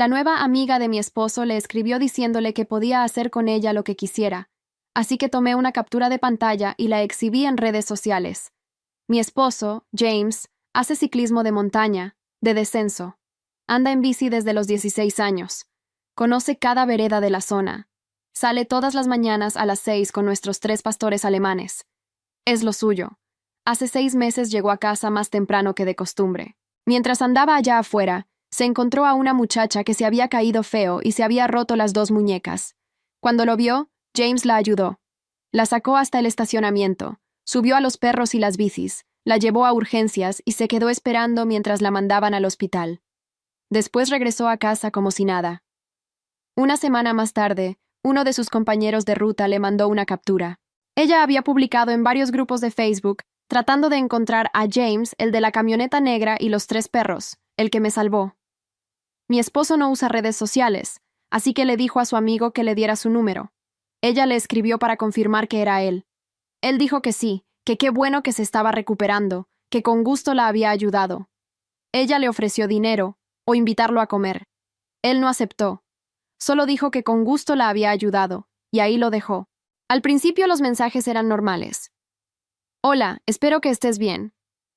La nueva amiga de mi esposo le escribió diciéndole que podía hacer con ella lo que quisiera, así que tomé una captura de pantalla y la exhibí en redes sociales. Mi esposo, James, hace ciclismo de montaña, de descenso. Anda en bici desde los 16 años. Conoce cada vereda de la zona. Sale todas las mañanas a las 6 con nuestros 3 pastores alemanes. Es lo suyo. Hace 6 meses llegó a casa más temprano que de costumbre. Mientras andaba allá afuera, se encontró a una muchacha que se había caído feo y se había roto las 2 muñecas. Cuando lo vio, James la ayudó. La sacó hasta el estacionamiento, subió a los perros y las bicis, la llevó a urgencias y se quedó esperando mientras la mandaban al hospital. Después regresó a casa como si nada. Una semana más tarde, uno de sus compañeros de ruta le mandó una captura. Ella había publicado en varios grupos de Facebook tratando de encontrar a James, el de la camioneta negra y los 3 perros, el que me salvó. Mi esposo no usa redes sociales, así que le dijo a su amigo que le diera su número. Ella le escribió para confirmar que era él. Él dijo que sí, que qué bueno que se estaba recuperando, que con gusto la había ayudado. Ella le ofreció dinero o invitarlo a comer. Él no aceptó. Solo dijo que con gusto la había ayudado, y ahí lo dejó. Al principio los mensajes eran normales. Hola, espero que estés bien.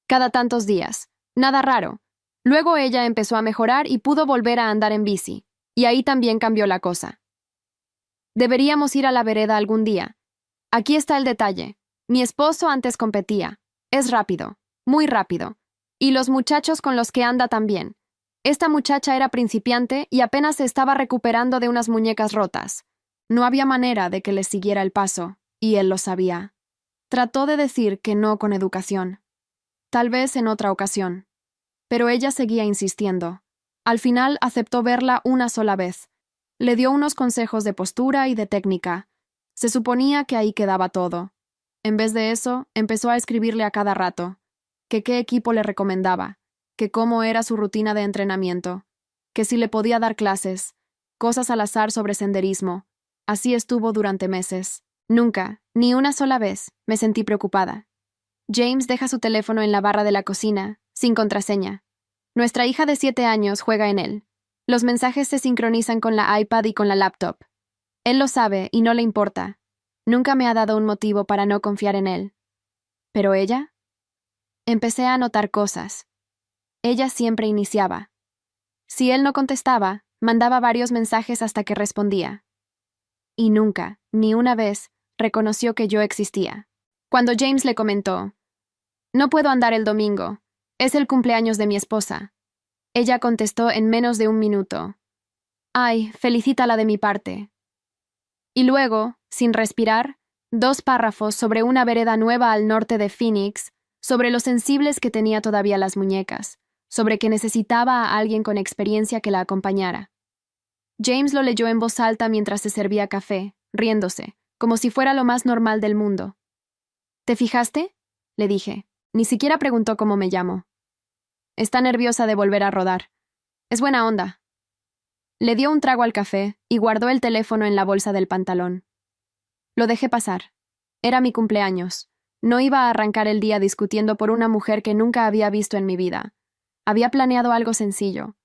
Cada tantos días. Nada raro. Luego ella empezó a mejorar y pudo volver a andar en bici. Y ahí también cambió la cosa. Deberíamos ir a la vereda algún día. Aquí está el detalle. Mi esposo antes competía. Es rápido. Muy rápido. Y los muchachos con los que anda también. Esta muchacha era principiante y apenas se estaba recuperando de unas muñecas rotas. No había manera de que le siguiera el paso, y él lo sabía. Trató de decir que no con educación. Tal vez en otra ocasión. Pero ella seguía insistiendo. Al final aceptó verla una sola vez. Le dio unos consejos de postura y de técnica. Se suponía que ahí quedaba todo. En vez de eso, empezó a escribirle a cada rato. Que qué equipo le recomendaba. Que cómo era su rutina de entrenamiento. Que si le podía dar clases. Cosas al azar sobre senderismo. Así estuvo durante meses. Nunca, ni una sola vez, me sentí preocupada. James deja su teléfono en la barra de la cocina, sin contraseña. Nuestra hija de 7 años juega en él. Los mensajes se sincronizan con la iPad y con la laptop. Él lo sabe y no le importa. Nunca me ha dado un motivo para no confiar en él. ¿Pero ella? Empecé a notar cosas. Ella siempre iniciaba. Si él no contestaba, mandaba varios mensajes hasta que respondía. Y nunca, ni una vez, reconoció que yo existía. Cuando James le comentó, «No puedo andar el domingo. Es el cumpleaños de mi esposa». Ella contestó en menos de un minuto, «Ay, felicítala de mi parte». Y luego, sin respirar, 2 párrafos sobre una vereda nueva al norte de Phoenix, sobre lo sensibles que tenía todavía las muñecas, sobre que necesitaba a alguien con experiencia que la acompañara. James lo leyó en voz alta mientras se servía café, riéndose, como si fuera lo más normal del mundo. ¿Te fijaste?, le dije. Ni siquiera preguntó cómo me llamo. Está nerviosa de volver a rodar. Es buena onda. Le dio un trago al café y guardó el teléfono en la bolsa del pantalón. Lo dejé pasar. Era mi cumpleaños. No iba a arrancar el día discutiendo por una mujer que nunca había visto en mi vida. Había planeado algo sencillo.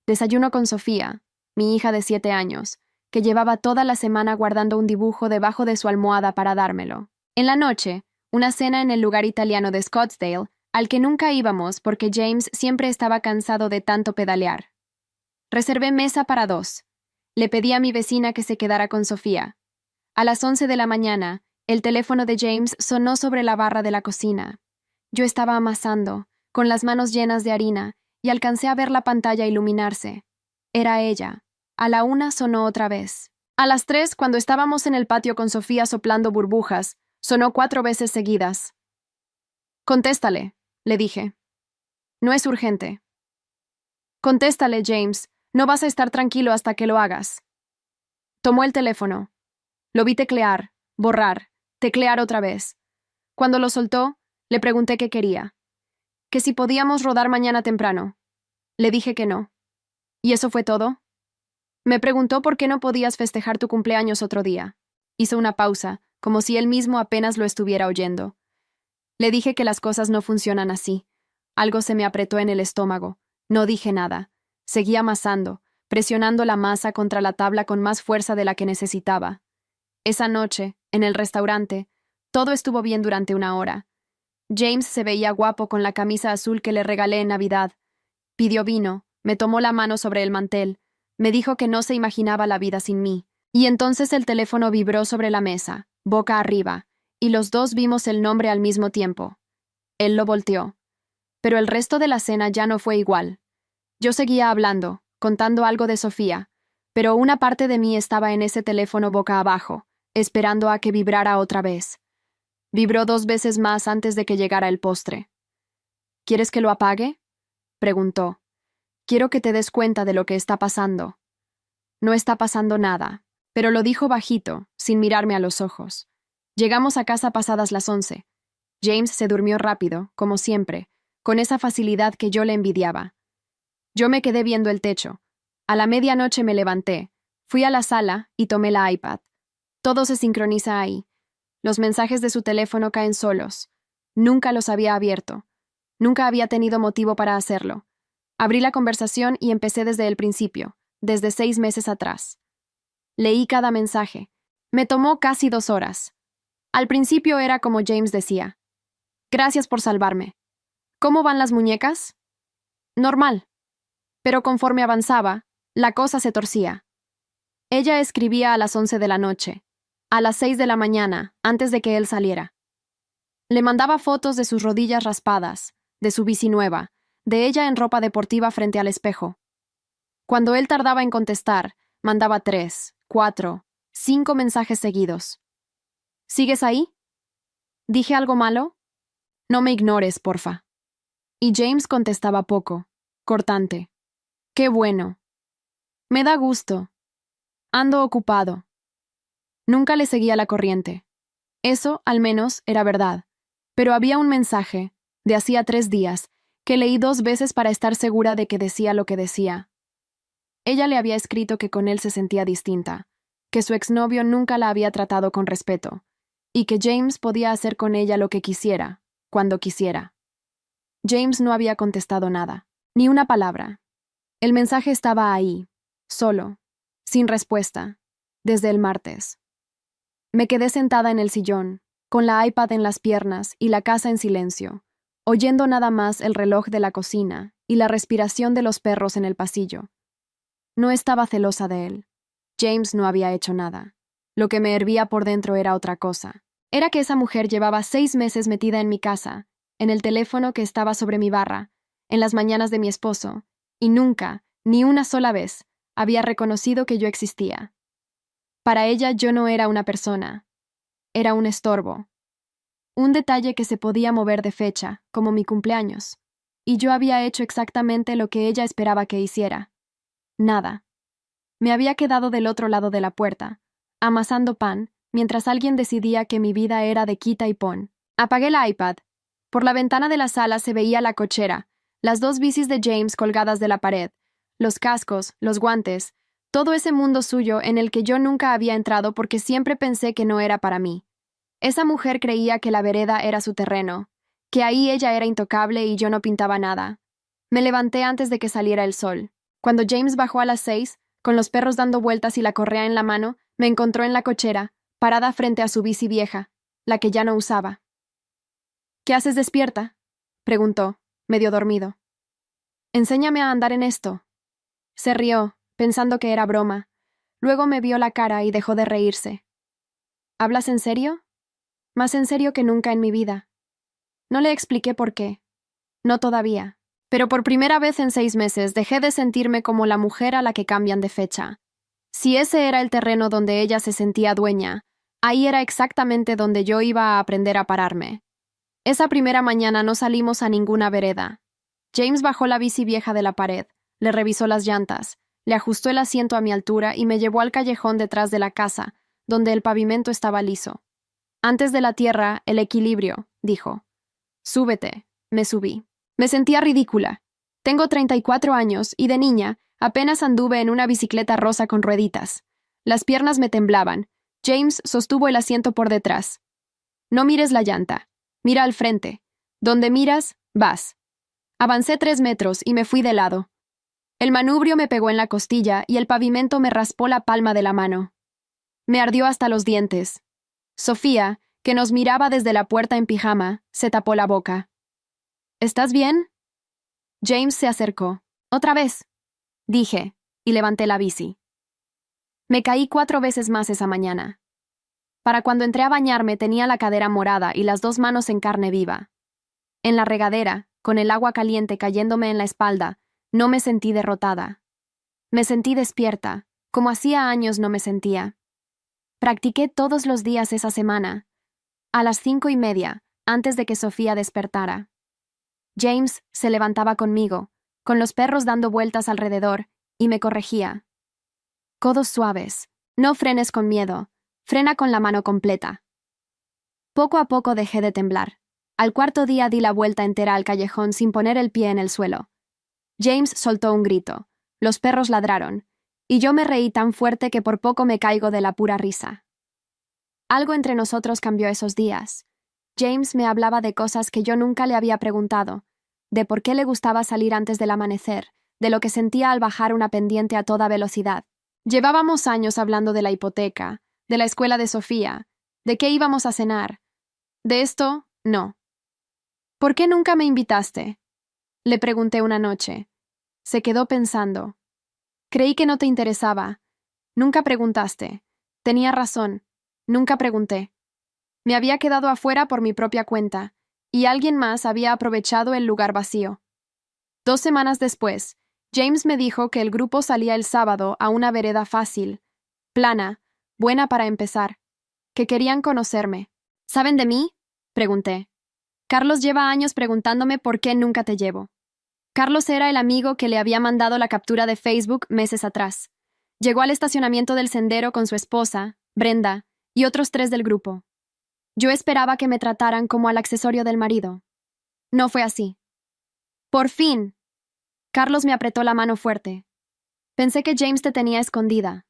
Desayuno con Sofía, mi hija de 7 años, que llevaba toda la semana guardando un dibujo debajo de su almohada para dármelo. En la noche, una cena en el lugar italiano de Scottsdale, al que nunca íbamos porque James siempre estaba cansado de tanto pedalear. Reservé mesa para 2. Le pedí a mi vecina que se quedara con Sofía. A las 11 de la mañana, el teléfono de James sonó sobre la barra de la cocina. Yo estaba amasando, con las manos llenas de harina, y alcancé a ver la pantalla iluminarse. Era ella. A la 1 sonó otra vez. A las 3, cuando estábamos en el patio con Sofía soplando burbujas, sonó 4 veces seguidas. «Contéstale», le dije. «No es urgente». «Contéstale, James. No vas a estar tranquilo hasta que lo hagas». Tomó el teléfono. Lo vi teclear, borrar, teclear otra vez. Cuando lo soltó, le pregunté qué quería. Que si podíamos rodar mañana temprano. Le dije que no. ¿Y eso fue todo? Me preguntó por qué no podías festejar tu cumpleaños otro día. Hizo una pausa, como si él mismo apenas lo estuviera oyendo. Le dije que las cosas no funcionan así. Algo se me apretó en el estómago. No dije nada. Seguí amasando, presionando la masa contra la tabla con más fuerza de la que necesitaba. Esa noche, en el restaurante, todo estuvo bien durante una hora. James se veía guapo con la camisa azul que le regalé en Navidad. Pidió vino, me tomó la mano sobre el mantel, me dijo que no se imaginaba la vida sin mí. Y entonces el teléfono vibró sobre la mesa, boca arriba, y los dos vimos el nombre al mismo tiempo. Él lo volteó. Pero el resto de la cena ya no fue igual. Yo seguía hablando, contando algo de Sofía, pero una parte de mí estaba en ese teléfono boca abajo, esperando a que vibrara otra vez. Vibró 2 veces más antes de que llegara el postre. ¿Quieres que lo apague?, preguntó. Quiero que te des cuenta de lo que está pasando. No está pasando nada, pero lo dijo bajito, sin mirarme a los ojos. Llegamos a casa pasadas las 11. James se durmió rápido, como siempre, con esa facilidad que yo le envidiaba. Yo me quedé viendo el techo. A la medianoche me levanté, fui a la sala y tomé la iPad. Todo se sincroniza ahí. Los mensajes de su teléfono caen solos. Nunca los había abierto. Nunca había tenido motivo para hacerlo. Abrí la conversación y empecé desde el principio, desde 6 meses atrás. Leí cada mensaje. Me tomó casi 2 horas. Al principio era como James decía. Gracias por salvarme. ¿Cómo van las muñecas? Normal. Pero conforme avanzaba, la cosa se torcía. Ella escribía a las 11 de la noche, a las 6 de la mañana, antes de que él saliera. Le mandaba fotos de sus rodillas raspadas, de su bici nueva, de ella en ropa deportiva frente al espejo. Cuando él tardaba en contestar, mandaba 3, 4, 5 mensajes seguidos. ¿Sigues ahí? ¿Dije algo malo? No me ignores, porfa. Y James contestaba poco, cortante. Qué bueno. Me da gusto. Ando ocupado. Nunca le seguía la corriente. Eso, al menos, era verdad. Pero había un mensaje, de hacía 3 días, que leí 2 veces para estar segura de que decía lo que decía. Ella le había escrito que con él se sentía distinta, que su exnovio nunca la había tratado con respeto, y que James podía hacer con ella lo que quisiera, cuando quisiera. James no había contestado nada, ni una palabra. El mensaje estaba ahí, solo, sin respuesta, desde el martes. Me quedé sentada en el sillón, con la iPad en las piernas y la casa en silencio, oyendo nada más el reloj de la cocina y la respiración de los perros en el pasillo. No estaba celosa de él. James no había hecho nada. Lo que me hervía por dentro era otra cosa. Era que esa mujer llevaba 6 meses metida en mi casa, en el teléfono que estaba sobre mi barra, en las mañanas de mi esposo, y nunca, ni una sola vez, había reconocido que yo existía. Para ella yo no era una persona. Era un estorbo. Un detalle que se podía mover de fecha, como mi cumpleaños. Y yo había hecho exactamente lo que ella esperaba que hiciera. Nada. Me había quedado del otro lado de la puerta, amasando pan, mientras alguien decidía que mi vida era de quita y pon. Apagué la iPad. Por la ventana de la sala se veía la cochera, las 2 bicis de James colgadas de la pared, los cascos, los guantes, todo ese mundo suyo en el que yo nunca había entrado porque siempre pensé que no era para mí. Esa mujer creía que la vereda era su terreno, que ahí ella era intocable y yo no pintaba nada. Me levanté antes de que saliera el sol. Cuando James bajó a las 6, con los perros dando vueltas y la correa en la mano, me encontró en la cochera, parada frente a su bici vieja, la que ya no usaba. ¿Qué haces despierta?, preguntó, medio dormido. Enséñame a andar en esto. Se rió, pensando que era broma. Luego me vio la cara y dejó de reírse. ¿Hablas en serio? Más en serio que nunca en mi vida. No le expliqué por qué. No todavía. Pero por primera vez en 6 meses dejé de sentirme como la mujer a la que cambian de fecha. Si ese era el terreno donde ella se sentía dueña, ahí era exactamente donde yo iba a aprender a pararme. Esa primera mañana no salimos a ninguna vereda. James bajó la bici vieja de la pared, le revisó las llantas, le ajustó el asiento a mi altura y me llevó al callejón detrás de la casa, donde el pavimento estaba liso. Antes de la tierra, el equilibrio, dijo. Súbete. Me subí. Me sentía ridícula. Tengo 34 años y de niña apenas anduve en una bicicleta rosa con rueditas. Las piernas me temblaban. James sostuvo el asiento por detrás. No mires la llanta. Mira al frente. Donde miras, vas. Avancé 3 metros y me fui de lado. El manubrio me pegó en la costilla y el pavimento me raspó la palma de la mano. Me ardió hasta los dientes. Sofía, que nos miraba desde la puerta en pijama, se tapó la boca. ¿Estás bien? James se acercó. «Otra vez», dije, y levanté la bici. Me caí 4 veces más esa mañana. Para cuando entré a bañarme tenía la cadera morada y las 2 manos en carne viva. En la regadera, con el agua caliente cayéndome en la espalda, no me sentí derrotada. Me sentí despierta, como hacía años no me sentía. Practiqué todos los días esa semana, a las 5:30, antes de que Sofía despertara. James se levantaba conmigo, con los perros dando vueltas alrededor, y me corregía. Codos suaves. No frenes con miedo. Frena con la mano completa. Poco a poco dejé de temblar. Al 4.º día di la vuelta entera al callejón sin poner el pie en el suelo. James soltó un grito. Los perros ladraron. Y yo me reí tan fuerte que por poco me caigo de la pura risa. Algo entre nosotros cambió esos días. James me hablaba de cosas que yo nunca le había preguntado, de por qué le gustaba salir antes del amanecer, de lo que sentía al bajar una pendiente a toda velocidad. Llevábamos años hablando de la hipoteca, de la escuela de Sofía, de qué íbamos a cenar. De esto, no. ¿Por qué nunca me invitaste?, le pregunté una noche. Se quedó pensando. Creí que no te interesaba. Nunca preguntaste. Tenía razón. Nunca pregunté. Me había quedado afuera por mi propia cuenta, y alguien más había aprovechado el lugar vacío. 2 semanas después, James me dijo que el grupo salía el sábado a una vereda fácil, plana, buena para empezar, que querían conocerme. ¿Saben de mí?, pregunté. Carlos lleva años preguntándome por qué nunca te llevo. Carlos era el amigo que le había mandado la captura de Facebook meses atrás. Llegó al estacionamiento del sendero con su esposa, Brenda, y otros 3 del grupo. Yo esperaba que me trataran como al accesorio del marido. No fue así. ¡Por fin! Carlos me apretó la mano fuerte. Pensé que James te tenía escondida.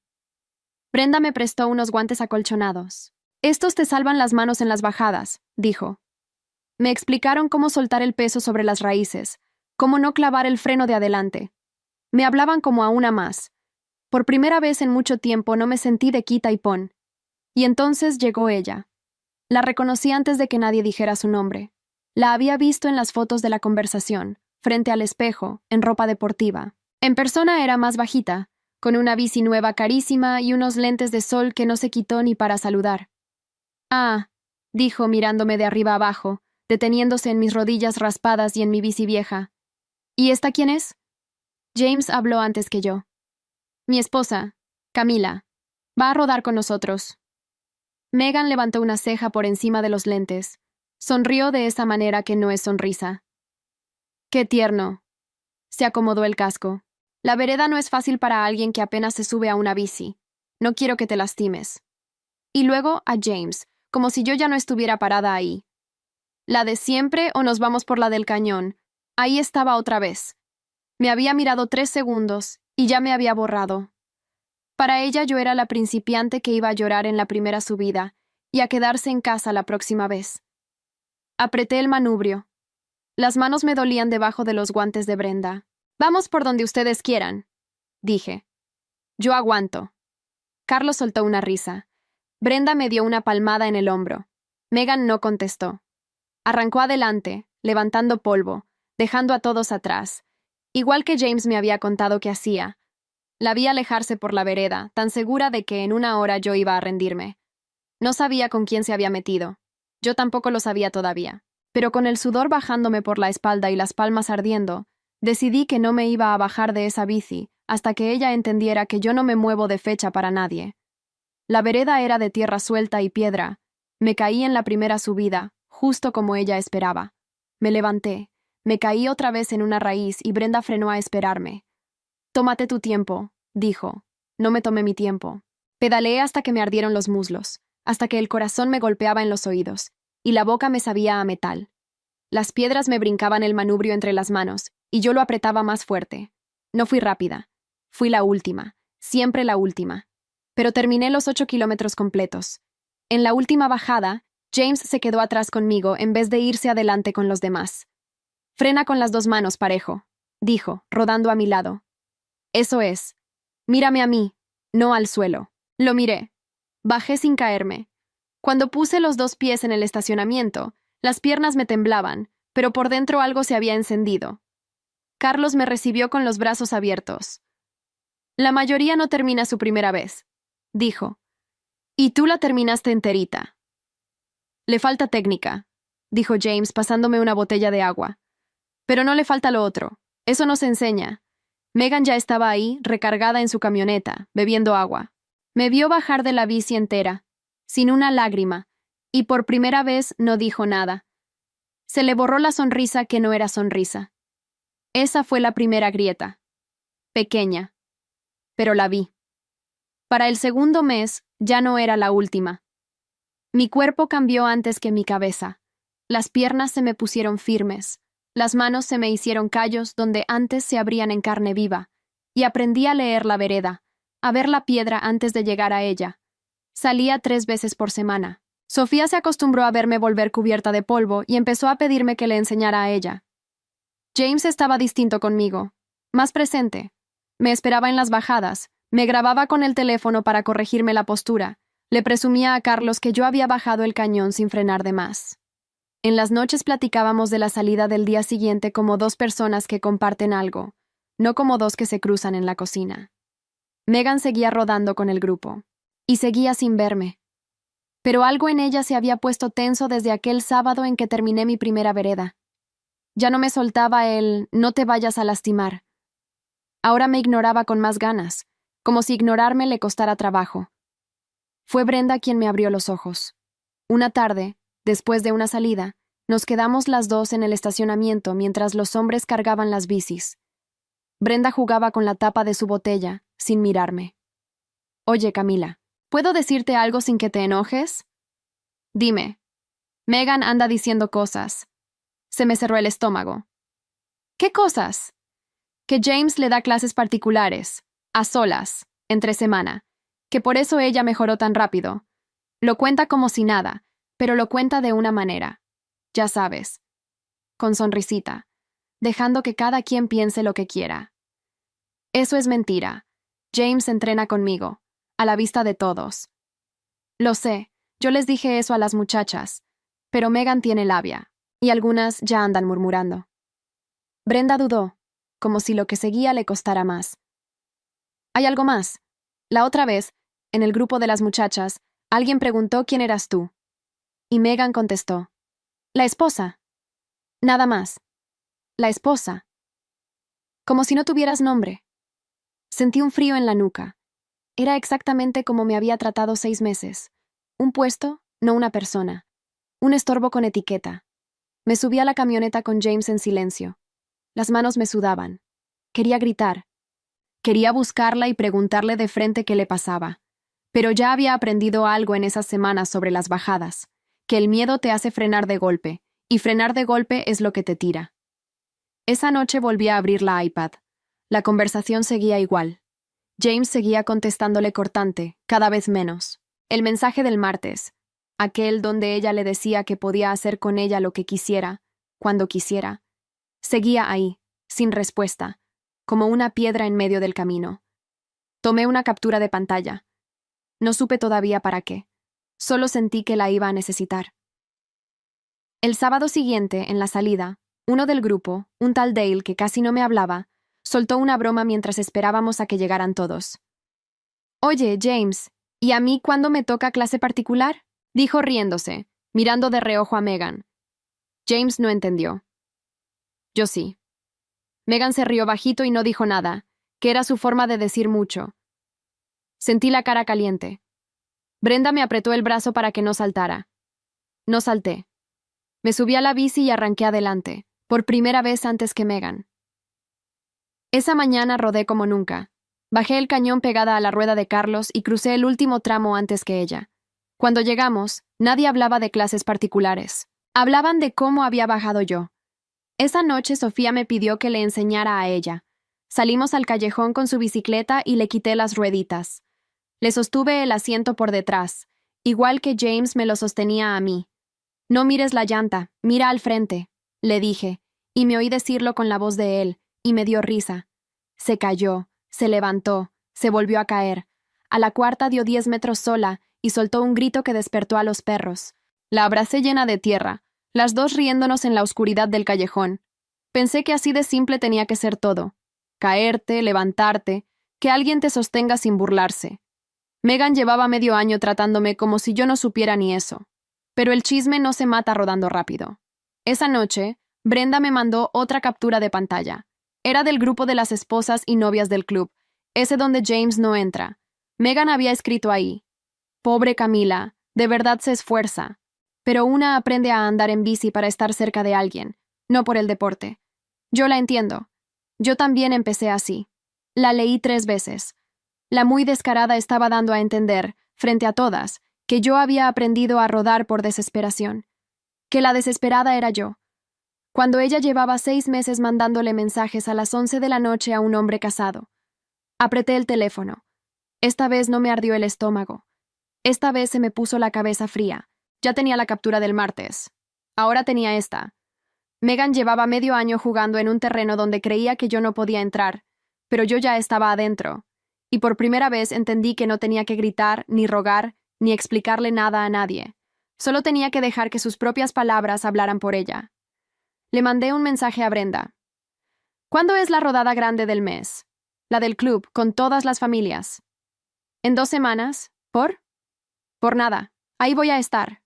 Brenda me prestó unos guantes acolchonados. Estos te salvan las manos en las bajadas, dijo. Me explicaron cómo soltar el peso sobre las raíces, cómo no clavar el freno de adelante. Me hablaban como a una más. Por primera vez en mucho tiempo no me sentí de quita y pon. Y entonces llegó ella. La reconocí antes de que nadie dijera su nombre. La había visto en las fotos de la conversación, frente al espejo, en ropa deportiva. En persona era más bajita, con una bici nueva carísima y unos lentes de sol que no se quitó ni para saludar. «Ah», dijo mirándome de arriba abajo, deteniéndose en mis rodillas raspadas y en mi bici vieja. «¿Y esta quién es?» James habló antes que yo. «Mi esposa, Camila. Va a rodar con nosotros». Megan levantó una ceja por encima de los lentes. Sonrió de esa manera que no es sonrisa. «Qué tierno». Se acomodó el casco. «La vereda no es fácil para alguien que apenas se sube a una bici. No quiero que te lastimes». Y luego a James, como si yo ya no estuviera parada ahí. «¿La de siempre o nos vamos por la del cañón?» Ahí estaba otra vez. Me había mirado 3 segundos y ya me había borrado. Para ella yo era la principiante que iba a llorar en la primera subida y a quedarse en casa la próxima vez. Apreté el manubrio. Las manos me dolían debajo de los guantes de Brenda. «Vamos por donde ustedes quieran», dije. «Yo aguanto». Carlos soltó una risa. Brenda me dio una palmada en el hombro. Megan no contestó. Arrancó adelante, levantando polvo, dejando a todos atrás. Igual que James me había contado que hacía. La vi alejarse por la vereda, tan segura de que en una hora yo iba a rendirme. No sabía con quién se había metido. Yo tampoco lo sabía todavía. Pero con el sudor bajándome por la espalda y las palmas ardiendo, decidí que no me iba a bajar de esa bici hasta que ella entendiera que yo no me muevo de fecha para nadie. La vereda era de tierra suelta y piedra. Me caí en la primera subida, justo como ella esperaba. Me levanté, me caí otra vez en una raíz y Brenda frenó a esperarme. «Tómate tu tiempo», dijo. No me tomé mi tiempo. Pedaleé hasta que me ardieron los muslos, hasta que el corazón me golpeaba en los oídos, y la boca me sabía a metal. Las piedras me brincaban el manubrio entre las manos, y yo lo apretaba más fuerte. No fui rápida. Fui la última, siempre la última. Pero terminé los 8 kilómetros completos. En la última bajada, James se quedó atrás conmigo en vez de irse adelante con los demás. «Frena con las 2 manos, parejo», dijo, rodando a mi lado. Eso es. Mírame a mí, no al suelo. Lo miré. Bajé sin caerme. Cuando puse los 2 pies en el estacionamiento, las piernas me temblaban, pero por dentro algo se había encendido. Carlos me recibió con los brazos abiertos. La mayoría no termina su primera vez, dijo. Y tú la terminaste enterita. Le falta técnica, dijo James pasándome una botella de agua. Pero no le falta lo otro. Eso no se enseña. Megan ya estaba ahí, recargada en su camioneta, bebiendo agua. Me vio bajar de la bici entera, sin una lágrima, y por primera vez no dijo nada. Se le borró la sonrisa que no era sonrisa. Esa fue la primera grieta. Pequeña. Pero la vi. Para el segundo mes, ya no era la última. Mi cuerpo cambió antes que mi cabeza. Las piernas se me pusieron firmes. Las manos se me hicieron callos donde antes se abrían en carne viva, y aprendí a leer la vereda, a ver la piedra antes de llegar a ella. Salía 3 veces por semana. Sofía se acostumbró a verme volver cubierta de polvo y empezó a pedirme que le enseñara a ella. James estaba distinto conmigo, más presente. Me esperaba en las bajadas, me grababa con el teléfono para corregirme la postura, le presumía a Carlos que yo había bajado el cañón sin frenar de más. En las noches platicábamos de la salida del día siguiente como 2 personas que comparten algo, no como 2 que se cruzan en la cocina. Megan seguía rodando con el grupo, y seguía sin verme. Pero algo en ella se había puesto tenso desde aquel sábado en que terminé mi primera vereda. Ya no me soltaba el «no te vayas a lastimar». Ahora me ignoraba con más ganas, como si ignorarme le costara trabajo. Fue Brenda quien me abrió los ojos. Una tarde, después de una salida, nos quedamos las 2 en el estacionamiento mientras los hombres cargaban las bicis. Brenda jugaba con la tapa de su botella, sin mirarme. «Oye, Camila, ¿puedo decirte algo sin que te enojes?» «Dime». Megan anda diciendo cosas. Se me cerró el estómago. «¿Qué cosas?» Que James le da clases particulares, a solas, entre semana, que por eso ella mejoró tan rápido. Lo cuenta como si nada, pero lo cuenta de una manera. Ya sabes. Con sonrisita, dejando que cada quien piense lo que quiera. Eso es mentira. James entrena conmigo, a la vista de todos. Lo sé, yo les dije eso a las muchachas, pero Megan tiene labia, y algunas ya andan murmurando. Brenda dudó, como si lo que seguía le costara más. «Hay algo más. La otra vez, en el grupo de las muchachas, alguien preguntó quién eras tú. Y Megan contestó. La esposa. Nada más. La esposa. Como si no tuvieras nombre. Sentí un frío en la nuca. Era exactamente como me había tratado 6 meses. Un puesto, no una persona. Un estorbo con etiqueta. Me subí a la camioneta con James en silencio. Las manos me sudaban. Quería gritar. Quería buscarla y preguntarle de frente qué le pasaba. Pero ya había aprendido algo en esas semanas sobre las bajadas, que el miedo te hace frenar de golpe, y frenar de golpe es lo que te tira. Esa noche volví a abrir la iPad. La conversación seguía igual. James seguía contestándole cortante, cada vez menos. El mensaje del martes, aquel donde ella le decía que podía hacer con ella lo que quisiera, cuando quisiera, seguía ahí, sin respuesta, como una piedra en medio del camino. Tomé una captura de pantalla. No supe todavía para qué. Solo sentí que la iba a necesitar. El sábado siguiente, en la salida, uno del grupo, un tal Dale que casi no me hablaba, soltó una broma mientras esperábamos a que llegaran todos. «Oye, James, ¿y a mí cuándo me toca clase particular?», dijo riéndose, mirando de reojo a Megan. James no entendió. Yo sí. Megan se rió bajito y no dijo nada, que era su forma de decir mucho. Sentí la cara caliente. Brenda me apretó el brazo para que no saltara. No salté. Me subí a la bici y arranqué adelante, por primera vez antes que Megan. Esa mañana rodé como nunca. Bajé el cañón pegada a la rueda de Carlos y crucé el último tramo antes que ella. Cuando llegamos, nadie hablaba de clases particulares. Hablaban de cómo había bajado yo. Esa noche Sofía me pidió que le enseñara a ella. Salimos al callejón con su bicicleta y le quité las rueditas. Le sostuve el asiento por detrás, igual que James me lo sostenía a mí. «No mires la llanta, mira al frente», le dije, y me oí decirlo con la voz de él, y me dio risa. Se calló, Se levantó, se volvió a caer. A la cuarta dio 10 metros sola y soltó un grito que despertó a los perros. La abracé llena de tierra, las dos riéndonos en la oscuridad del callejón. Pensé que así de simple tenía que ser todo. Caerte, levantarte, que alguien te sostenga sin burlarse. Megan llevaba medio año tratándome como si yo no supiera ni eso. Pero el chisme no se mata rodando rápido. Esa noche, Brenda me mandó otra captura de pantalla. Era del grupo de las esposas y novias del club, ese donde James no entra. Megan había escrito ahí: «Pobre Camila, de verdad se esfuerza. Pero una aprende a andar en bici para estar cerca de alguien, no por el deporte. Yo la entiendo. Yo también empecé así. La leí 3 veces. La muy descarada estaba dando a entender, frente a todas, que yo había aprendido a rodar por desesperación. Que la desesperada era yo. Cuando ella llevaba 6 meses mandándole mensajes a las 11 de la noche a un hombre casado. Apreté el teléfono. Esta vez no me ardió el estómago. Esta vez se me puso la cabeza fría. Ya tenía la captura del martes. Ahora tenía esta. Megan llevaba medio año jugando en un terreno donde creía que yo no podía entrar, pero yo ya estaba adentro. Y por primera vez entendí que no tenía que gritar, ni rogar, ni explicarle nada a nadie. Solo tenía que dejar que sus propias palabras hablaran por ella. Le mandé un mensaje a Brenda. «¿Cuándo es la rodada grande del mes? La del club, con todas las familias». «¿En 2 semanas? ¿Por?» «Por nada. Ahí voy a estar».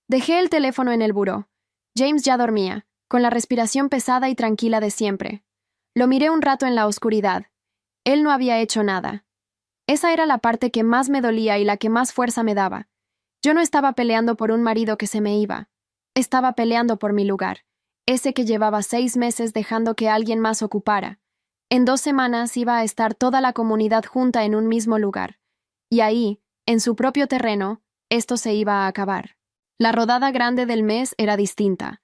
Dejé el teléfono en el buró. James ya dormía, con la respiración pesada y tranquila de siempre. Lo miré un rato en la oscuridad. Él no había hecho nada. Esa era la parte que más me dolía y la que más fuerza me daba. Yo no estaba peleando por un marido que se me iba. Estaba peleando por mi lugar, ese que llevaba 6 meses dejando que alguien más ocupara. En 2 semanas iba a estar toda la comunidad junta en un mismo lugar. Y ahí, en su propio terreno, esto se iba a acabar. La rodada grande del mes era distinta.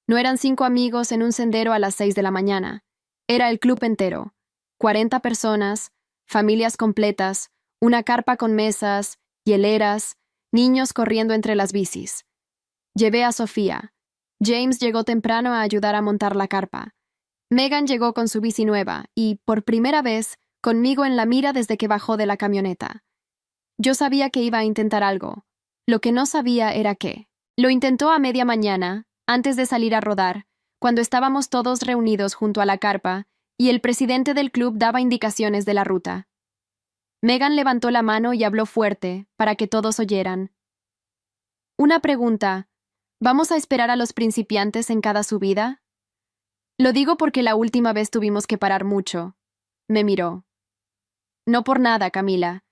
No eran 5 amigos en un sendero a las 6 de la mañana. Era el club entero. 40 personas, familias completas, una carpa con mesas, hieleras, niños corriendo entre las bicis. Llevé a Sofía. James llegó temprano a ayudar a montar la carpa. Megan llegó con su bici nueva y, por primera vez, conmigo en la mira desde que bajó de la camioneta. Yo sabía que iba a intentar algo. Lo que no sabía era qué. Lo intentó a media mañana, antes de salir a rodar, cuando estábamos todos reunidos junto a la carpa y el presidente del club daba indicaciones de la ruta. Megan levantó la mano y habló fuerte, para que todos oyeran. «Una pregunta. ¿Vamos a esperar a los principiantes en cada subida?» «Lo digo porque la última vez tuvimos que parar mucho». Me miró. «No por nada, Camila.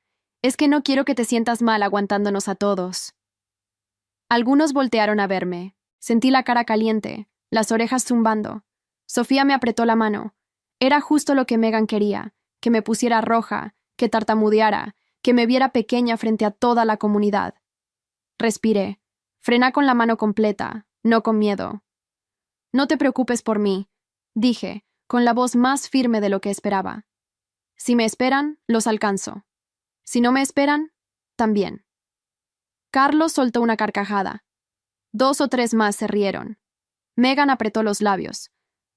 Es que no quiero que te sientas mal aguantándonos a todos». Algunos voltearon a verme. Sentí la cara caliente, las orejas zumbando. Sofía me apretó la mano. Era justo lo que Megan quería, que me pusiera roja, que tartamudeara, que me viera pequeña frente a toda la comunidad. Respiré. Frená con la mano completa, no con miedo. «No te preocupes por mí», dije, con la voz más firme de lo que esperaba. «Si me esperan, los alcanzo. Si no me esperan, también». Carlos soltó una carcajada. 2 o 3 más se rieron. Megan apretó los labios.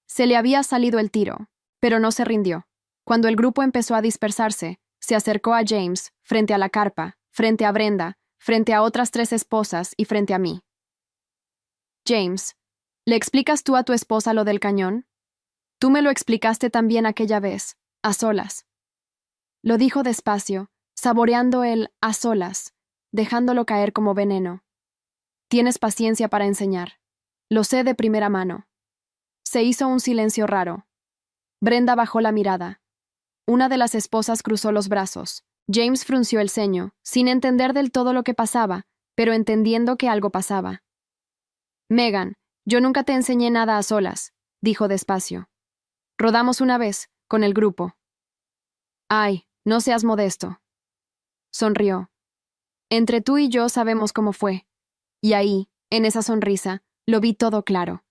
Se le había salido el tiro, pero no se rindió. Cuando el grupo empezó a dispersarse, se acercó a James, frente a la carpa, frente a Brenda, frente a otras 3 esposas y frente a mí. «James, ¿le explicas tú a tu esposa lo del cañón? Tú me lo explicaste también aquella vez, a solas». Lo dijo despacio, saboreando el «a solas», dejándolo caer como veneno. «Tienes paciencia para enseñar. Lo sé de primera mano». Se hizo un silencio raro. Brenda bajó la mirada. Una de las esposas cruzó los brazos. James frunció el ceño, sin entender del todo lo que pasaba, pero entendiendo que algo pasaba. «Megan, yo nunca te enseñé nada a solas», dijo despacio. «Rodamos una vez, con el grupo». «Ay, no seas modesto». Sonrió. «Entre tú y yo sabemos cómo fue». Y ahí, en esa sonrisa, lo vi todo claro.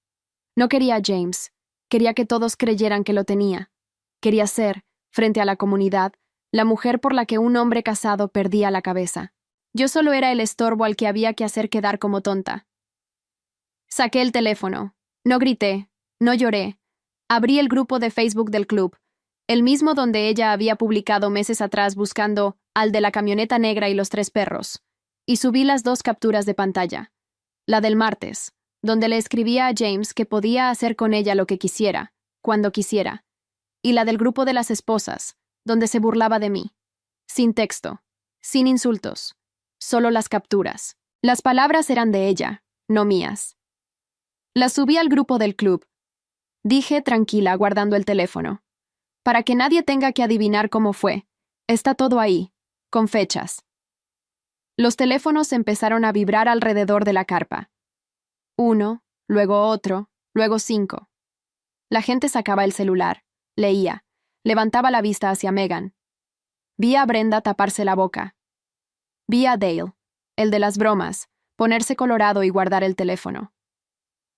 No quería a James. Quería que todos creyeran que lo tenía. Quería ser, frente a la comunidad, la mujer por la que un hombre casado perdía la cabeza. Yo solo era el estorbo al que había que hacer quedar como tonta. Saqué el teléfono. No grité. No lloré. Abrí el grupo de Facebook del club. el mismo donde ella había publicado meses atrás buscando al de la camioneta negra y los 3 perros, y subí las 2 capturas de pantalla. La del martes, donde le escribía a James que podía hacer con ella lo que quisiera, cuando quisiera, y la del grupo de las esposas, donde se burlaba de mí. Sin texto, sin insultos, solo las capturas. Las palabras eran de ella, no mías. Las subí al grupo del club. Dije tranquila, guardando el teléfono. Para que nadie tenga que adivinar cómo fue. Está todo ahí, con fechas. Los teléfonos empezaron a vibrar alrededor de la carpa. 1, luego otro, luego 5. La gente sacaba el celular, leía, levantaba la vista hacia Megan. Vi a Brenda taparse la boca. Vi a Dale, el de las bromas, ponerse colorado y guardar el teléfono.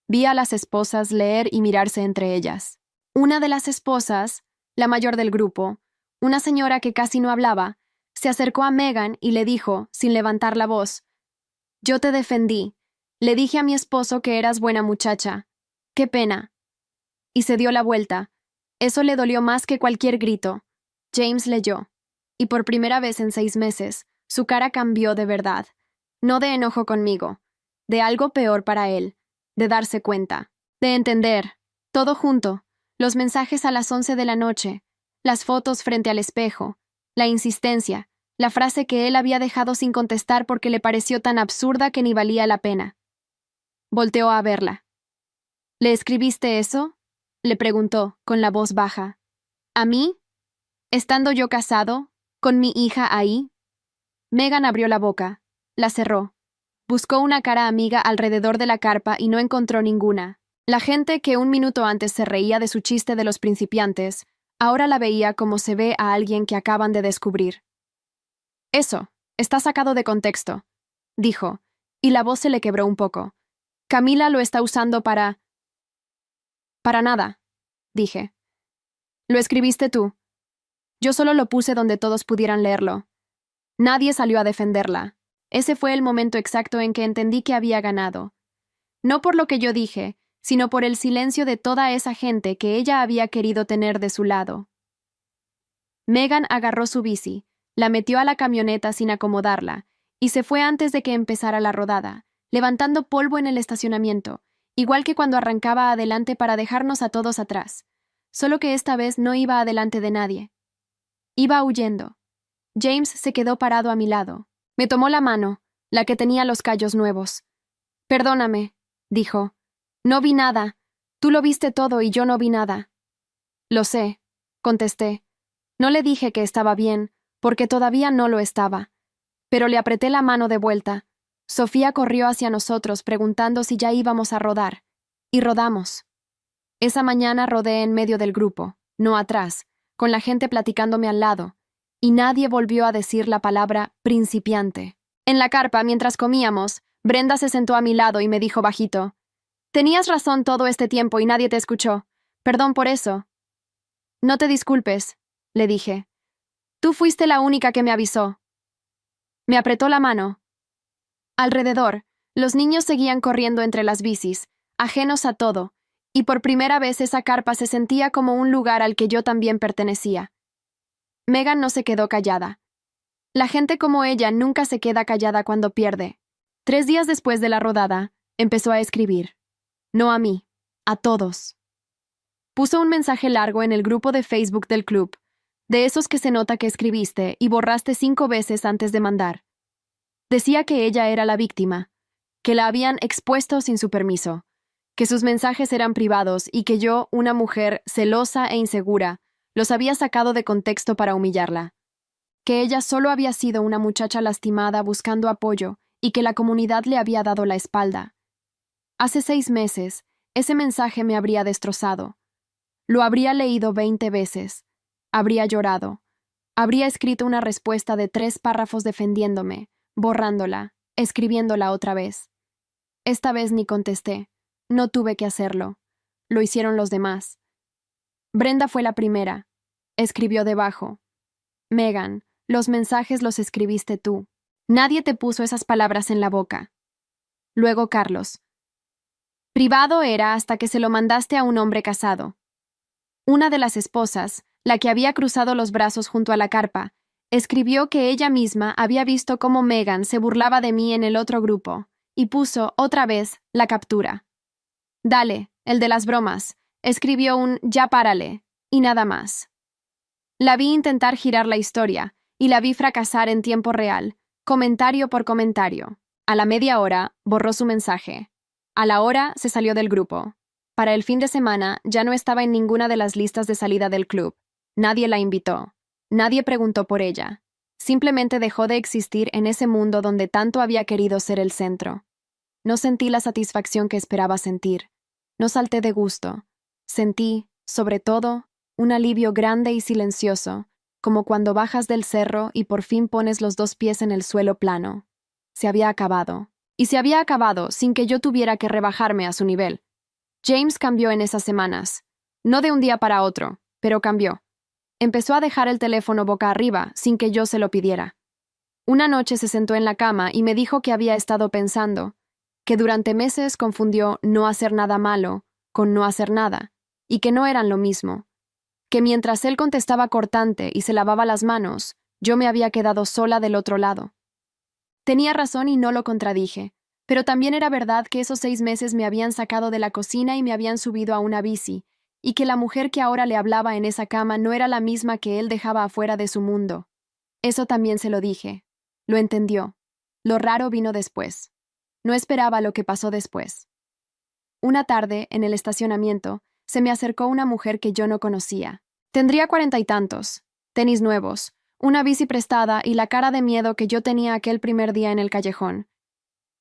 Vi a las esposas leer y mirarse entre ellas. Una de las esposas, la mayor del grupo, una señora que casi no hablaba, se acercó a Megan y le dijo, sin levantar la voz, «Yo te defendí. Le dije a mi esposo que eras buena muchacha. ¡Qué pena!». Y se dio la vuelta. Eso le dolió más que cualquier grito. James leyó. Y por primera vez en 6 meses, su cara cambió de verdad. No de enojo conmigo. De algo peor para él. De darse cuenta. De entender. Todo junto. Los mensajes a las 11 de la noche. Las fotos frente al espejo. La insistencia. La frase que él había dejado sin contestar porque le pareció tan absurda que ni valía la pena. Volteó a verla. «¿Le escribiste eso?», le preguntó, con la voz baja. «¿A mí? ¿Estando yo casado? ¿Con mi hija ahí?». Megan abrió la boca. La cerró. Buscó una cara amiga alrededor de la carpa y no encontró ninguna. La gente que un minuto antes se reía de su chiste de los principiantes, ahora la veía como se ve a alguien que acaban de descubrir. «Eso, está sacado de contexto», dijo, y la voz se le quebró un poco. «Camila lo está usando para...». «Para nada», dije. «Lo escribiste tú. Yo solo lo puse donde todos pudieran leerlo». Nadie salió a defenderla. Ese fue el momento exacto en que entendí que había ganado. No por lo que yo dije, sino por el silencio de toda esa gente que ella había querido tener de su lado. Megan agarró su bici, la metió a la camioneta sin acomodarla, y se fue antes de que empezara la rodada, levantando polvo en el estacionamiento, igual que cuando arrancaba adelante para dejarnos a todos atrás, solo que esta vez no iba adelante de nadie. Iba huyendo. James se quedó parado a mi lado. Me tomó la mano, la que tenía los callos nuevos. «Perdóname», dijo. «No vi nada. Tú lo viste todo y yo no vi nada». «Lo sé», contesté. No le dije que estaba bien, porque todavía no lo estaba. Pero le apreté la mano de vuelta. Sofía corrió hacia nosotros preguntando si ya íbamos a rodar. Y rodamos. Esa mañana rodé en medio del grupo, no atrás, con la gente platicándome al lado, y nadie volvió a decir la palabra principiante. En la carpa, mientras comíamos, Brenda se sentó a mi lado y me dijo bajito, «Tenías razón todo este tiempo y nadie te escuchó. Perdón por eso». «No te disculpes», le dije. «Tú fuiste la única que me avisó». Me apretó la mano. Alrededor, los niños seguían corriendo entre las bicis, ajenos a todo, y por primera vez esa carpa se sentía como un lugar al que yo también pertenecía. Megan no se quedó callada. La gente como ella nunca se queda callada cuando pierde. 3 días después de la rodada, empezó a escribir. No a mí, a todos. Puso un mensaje largo en el grupo de Facebook del club, de esos que se nota que escribiste y borraste 5 veces antes de mandar. Decía que ella era la víctima, que la habían expuesto sin su permiso, que sus mensajes eran privados y que yo, una mujer celosa e insegura, los había sacado de contexto para humillarla. Que ella solo había sido una muchacha lastimada buscando apoyo y que la comunidad le había dado la espalda. Hace 6 meses, ese mensaje me habría destrozado. Lo habría leído 20 veces. Habría llorado. Habría escrito una respuesta de 3 párrafos defendiéndome, borrándola, escribiéndola otra vez. Esta vez ni contesté. No tuve que hacerlo. Lo hicieron los demás. Brenda fue la primera. Escribió debajo. Megan, los mensajes los escribiste tú. Nadie te puso esas palabras en la boca. Luego Carlos. Privado era hasta que se lo mandaste a un hombre casado. Una de las esposas, la que había cruzado los brazos junto a la carpa, escribió que ella misma había visto cómo Megan se burlaba de mí en el otro grupo, y puso otra vez la captura. Dale, el de las bromas, escribió un ya párale, y nada más. La vi intentar girar la historia, y la vi fracasar en tiempo real, comentario por comentario. A la media hora, borró su mensaje. A la hora, se salió del grupo. Para el fin de semana, ya no estaba en ninguna de las listas de salida del club. Nadie la invitó. Nadie preguntó por ella. Simplemente dejó de existir en ese mundo donde tanto había querido ser el centro. No sentí la satisfacción que esperaba sentir. No salté de gusto. Sentí, sobre todo, un alivio grande y silencioso, como cuando bajas del cerro y por fin pones los dos pies en el suelo plano. Se había acabado. Y se había acabado sin que yo tuviera que rebajarme a su nivel. James cambió en esas semanas. No de un día para otro, pero cambió. Empezó a dejar el teléfono boca arriba sin que yo se lo pidiera. Una noche se sentó en la cama y me dijo que había estado pensando, que durante meses confundió no hacer nada malo con no hacer nada, y que no eran lo mismo. Que mientras él contestaba cortante y se lavaba las manos, yo me había quedado sola del otro lado. Tenía razón y no lo contradije, pero también era verdad que esos 6 meses me habían sacado de la cocina y me habían subido a una bici, y que la mujer que ahora le hablaba en esa cama no era la misma que él dejaba afuera de su mundo. Eso también se lo dije. Lo entendió. Lo raro vino después. No esperaba lo que pasó después. Una tarde, en el estacionamiento, se me acercó una mujer que yo no conocía. Tendría 40 y tantos, tenis nuevos, una bici prestada y la cara de miedo que yo tenía aquel primer día en el callejón.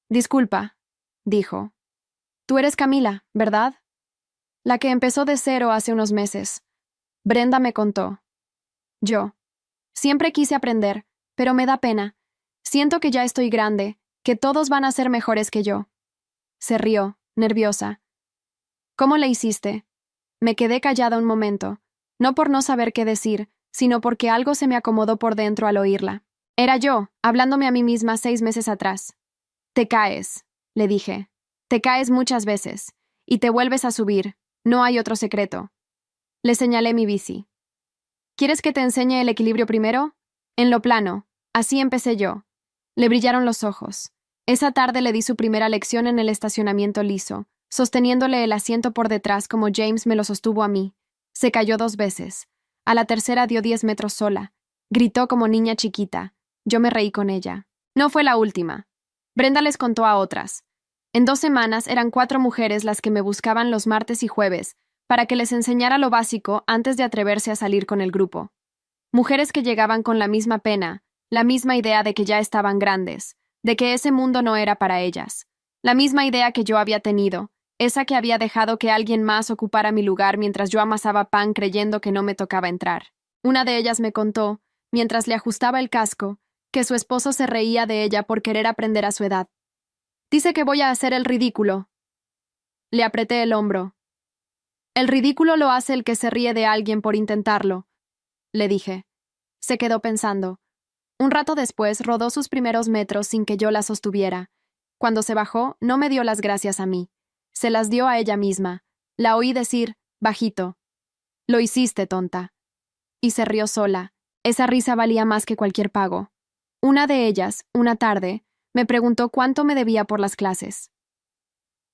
Disculpa, dijo. Tú eres Camila, ¿verdad? La que empezó de cero hace unos meses. Brenda me contó. Yo. Siempre quise aprender, pero me da pena. Siento que ya estoy grande, que todos van a ser mejores que yo. Se rió, nerviosa. ¿Cómo le hiciste? Me quedé callada un momento, no por no saber qué decir, sino porque algo se me acomodó por dentro al oírla. Era yo, hablándome a mí misma 6 meses atrás. Te caes, le dije. Te caes muchas veces, y te vuelves a subir. No hay otro secreto. Le señalé mi bici. ¿Quieres que te enseñe el equilibrio primero? En lo plano. Así empecé yo. Le brillaron los ojos. Esa tarde le di su primera lección en el estacionamiento liso, sosteniéndole el asiento por detrás como James me lo sostuvo a mí. Se cayó 2 veces. A la tercera dio 10 metros sola. Gritó como niña chiquita. Yo me reí con ella. No fue la última. Brenda les contó a otras. En 2 semanas eran 4 mujeres las que me buscaban los martes y jueves, para que les enseñara lo básico antes de atreverse a salir con el grupo. Mujeres que llegaban con la misma pena, la misma idea de que ya estaban grandes, de que ese mundo no era para ellas. La misma idea que yo había tenido, esa que había dejado que alguien más ocupara mi lugar mientras yo amasaba pan creyendo que no me tocaba entrar. Una de ellas me contó, mientras le ajustaba el casco, que su esposo se reía de ella por querer aprender a su edad. Dice que voy a hacer el ridículo. Le apreté el hombro. El ridículo lo hace el que se ríe de alguien por intentarlo, le dije. Se quedó pensando. Un rato después rodó sus primeros metros sin que yo la sostuviera. Cuando se bajó, no me dio las gracias a mí. Se las dio a ella misma. La oí decir, bajito. Lo hiciste, tonta. Y se rió sola. Esa risa valía más que cualquier pago. Una de ellas, una tarde, me preguntó cuánto me debía por las clases.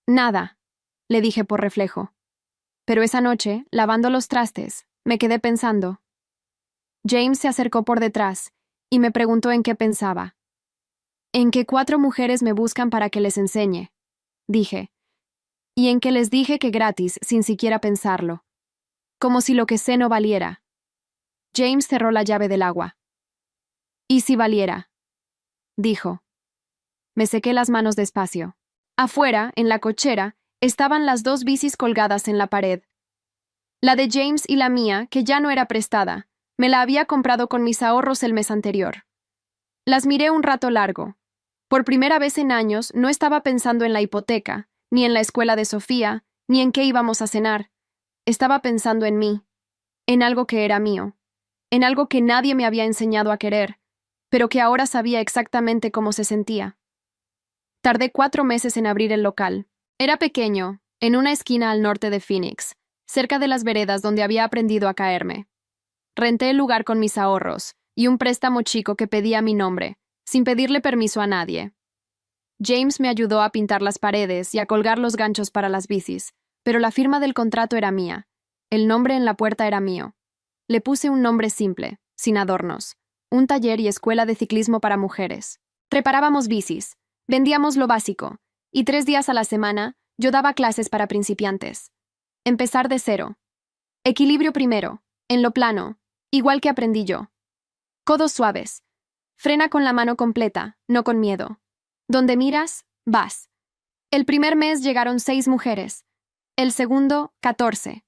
Nada, le dije por reflejo. Pero esa noche, lavando los trastes, me quedé pensando. James se acercó por detrás y me preguntó en qué pensaba. En que 4 mujeres me buscan para que les enseñe, dije. Y en que les dije que gratis, sin siquiera pensarlo. Como si lo que sé no valiera. James cerró la llave del agua. ¿Y si valiera? Dijo. Me sequé las manos despacio. Afuera, en la cochera, estaban las 2 bicis colgadas en la pared. La de James y la mía, que ya no era prestada, me la había comprado con mis ahorros el mes anterior. Las miré un rato largo. Por primera vez en años no estaba pensando en la hipoteca, ni en la escuela de Sofía, ni en qué íbamos a cenar. Estaba pensando en mí, en algo que era mío, en algo que nadie me había enseñado a querer, pero que ahora sabía exactamente cómo se sentía. Tardé 4 meses en abrir el local. Era pequeño, en una esquina al norte de Phoenix, cerca de las veredas donde había aprendido a caerme. Renté el lugar con mis ahorros y un préstamo chico que pedía mi nombre, sin pedirle permiso a nadie. James me ayudó a pintar las paredes y a colgar los ganchos para las bicis, pero la firma del contrato era mía. El nombre en la puerta era mío. Le puse un nombre simple, sin adornos. Un taller y escuela de ciclismo para mujeres. Preparábamos bicis, vendíamos lo básico, y 3 días a la semana yo daba clases para principiantes. Empezar de cero. Equilibrio primero, en lo plano, igual que aprendí yo. Codos suaves. Frena con la mano completa, no con miedo. Donde miras, vas. El primer mes llegaron 6 mujeres. El segundo, 14.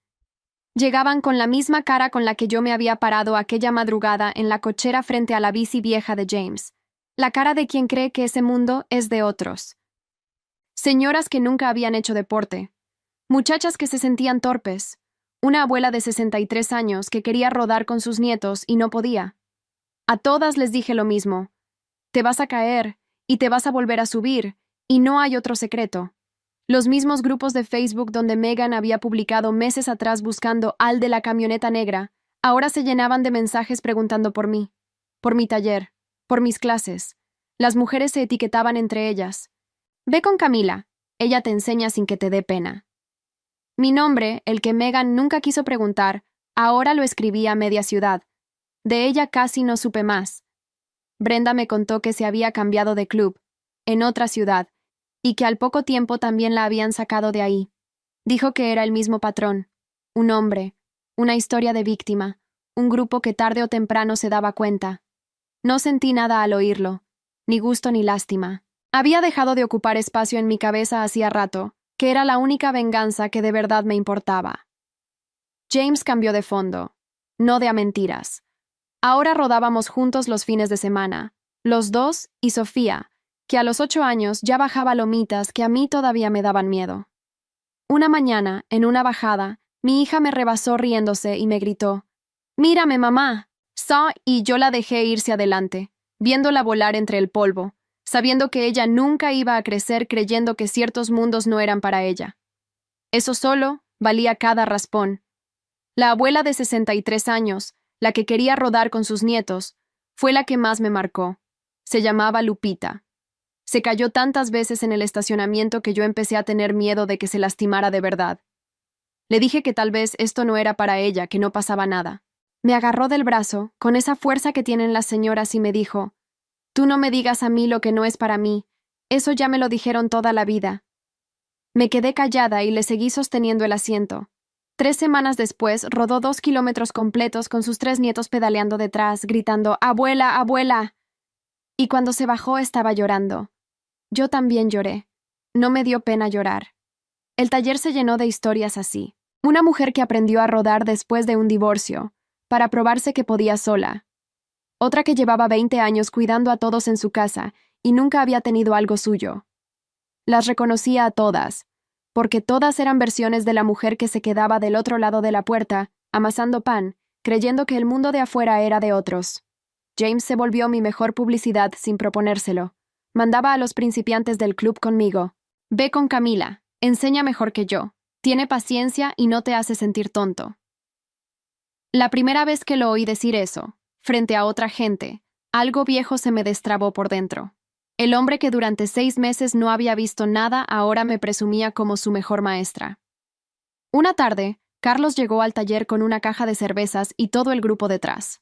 Llegaban con la misma cara con la que yo me había parado aquella madrugada en la cochera frente a la bici vieja de James. La cara de quien cree que ese mundo es de otros. Señoras que nunca habían hecho deporte. Muchachas que se sentían torpes. Una abuela de 63 años que quería rodar con sus nietos y no podía. A todas les dije lo mismo. Te vas a caer, y te vas a volver a subir, y no hay otro secreto. Los mismos grupos de Facebook donde Megan había publicado meses atrás buscando al de la camioneta negra, ahora se llenaban de mensajes preguntando por mí, por mi taller, por mis clases. Las mujeres se etiquetaban entre ellas. Ve con Camila, ella te enseña sin que te dé pena. Mi nombre, el que Megan nunca quiso preguntar, ahora lo escribía a media ciudad. De ella casi no supe más. Brenda me contó que se había cambiado de club, en otra ciudad, y que al poco tiempo también la habían sacado de ahí. Dijo que era el mismo patrón, un hombre, una historia de víctima, un grupo que tarde o temprano se daba cuenta. No sentí nada al oírlo, ni gusto ni lástima. Había dejado de ocupar espacio en mi cabeza hacía rato, que era la única venganza que de verdad me importaba. James cambió de fondo, no de a mentiras. Ahora rodábamos juntos los fines de semana, los dos y Sofía, que a los 8 años ya bajaba lomitas que a mí todavía me daban miedo. Una mañana, en una bajada, mi hija me rebasó riéndose y me gritó, «¡Mírame, mamá!» Y yo la dejé irse adelante, viéndola volar entre el polvo, sabiendo que ella nunca iba a crecer creyendo que ciertos mundos no eran para ella. Eso solo valía cada raspón. La abuela de 63 años, la que quería rodar con sus nietos, fue la que más me marcó. Se llamaba Lupita. Se cayó tantas veces en el estacionamiento que yo empecé a tener miedo de que se lastimara de verdad. Le dije que tal vez esto no era para ella, que no pasaba nada. Me agarró del brazo, con esa fuerza que tienen las señoras, y me dijo, «Tú no me digas a mí lo que no es para mí. Eso ya me lo dijeron toda la vida». Me quedé callada y le seguí sosteniendo el asiento. 3 semanas después, rodó 2 kilómetros completos con sus 3 nietos pedaleando detrás, gritando, «¡Abuela, abuela!». Y cuando se bajó estaba llorando. Yo también lloré. No me dio pena llorar. El taller se llenó de historias así. Una mujer que aprendió a rodar después de un divorcio, para probarse que podía sola. Otra que llevaba 20 años cuidando a todos en su casa y nunca había tenido algo suyo. Las reconocía a todas, porque todas eran versiones de la mujer que se quedaba del otro lado de la puerta, amasando pan, creyendo que el mundo de afuera era de otros. James se volvió mi mejor publicidad sin proponérselo. Mandaba a los principiantes del club conmigo. «Ve con Camila, enseña mejor que yo, tiene paciencia y no te hace sentir tonto». La primera vez que lo oí decir eso, frente a otra gente, algo viejo se me destrabó por dentro. El hombre que durante 6 meses no había visto nada ahora me presumía como su mejor maestra. Una tarde, Carlos llegó al taller con una caja de cervezas y todo el grupo detrás.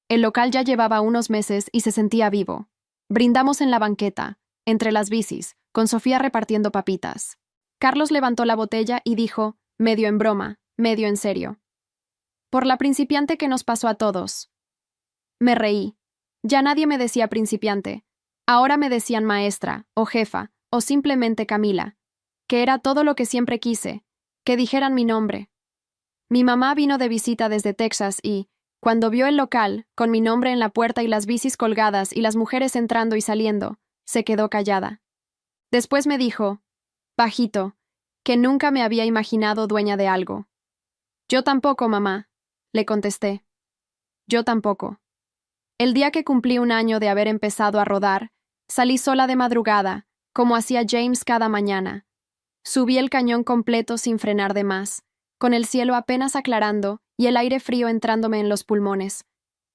El local ya llevaba unos meses y se sentía vivo. Brindamos en la banqueta, entre las bicis, con Sofía repartiendo papitas. Carlos levantó la botella y dijo, medio en broma, medio en serio, «Por la principiante que nos pasó a todos». Me reí. Ya nadie me decía principiante. Ahora me decían maestra, o jefa, o simplemente Camila, que era todo lo que siempre quise, que dijeran mi nombre. Mi mamá vino de visita desde Texas y, cuando vio el local, con mi nombre en la puerta y las bicis colgadas y las mujeres entrando y saliendo, se quedó callada. Después me dijo, bajito, que nunca me había imaginado dueña de algo. «Yo tampoco, mamá», le contesté. «Yo tampoco». El día que cumplí 1 año de haber empezado a rodar, salí sola de madrugada, como hacía James cada mañana. Subí el cañón completo sin frenar de más, con el cielo apenas aclarando y el aire frío entrándome en los pulmones.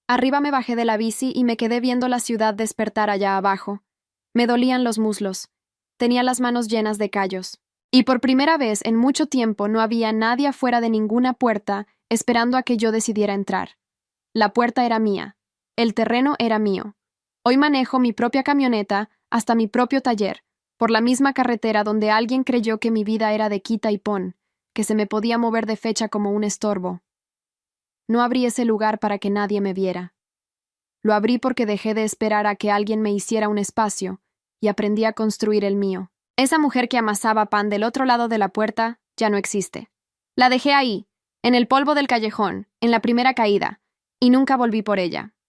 Arriba me bajé de la bici y me quedé viendo la ciudad despertar allá abajo. Me dolían los muslos. Tenía las manos llenas de callos. Y por primera vez en mucho tiempo no había nadie afuera de ninguna puerta esperando a que yo decidiera entrar. La puerta era mía. El terreno era mío. Hoy manejo mi propia camioneta hasta mi propio taller, por la misma carretera donde alguien creyó que mi vida era de quita y pon, que se me podía mover de fecha como un estorbo. No abrí ese lugar para que nadie me viera. Lo abrí porque dejé de esperar a que alguien me hiciera un espacio y aprendí a construir el mío. Esa mujer que amasaba pan del otro lado de la puerta ya no existe. La dejé ahí, en el polvo del callejón, en la primera caída, y nunca volví por ella.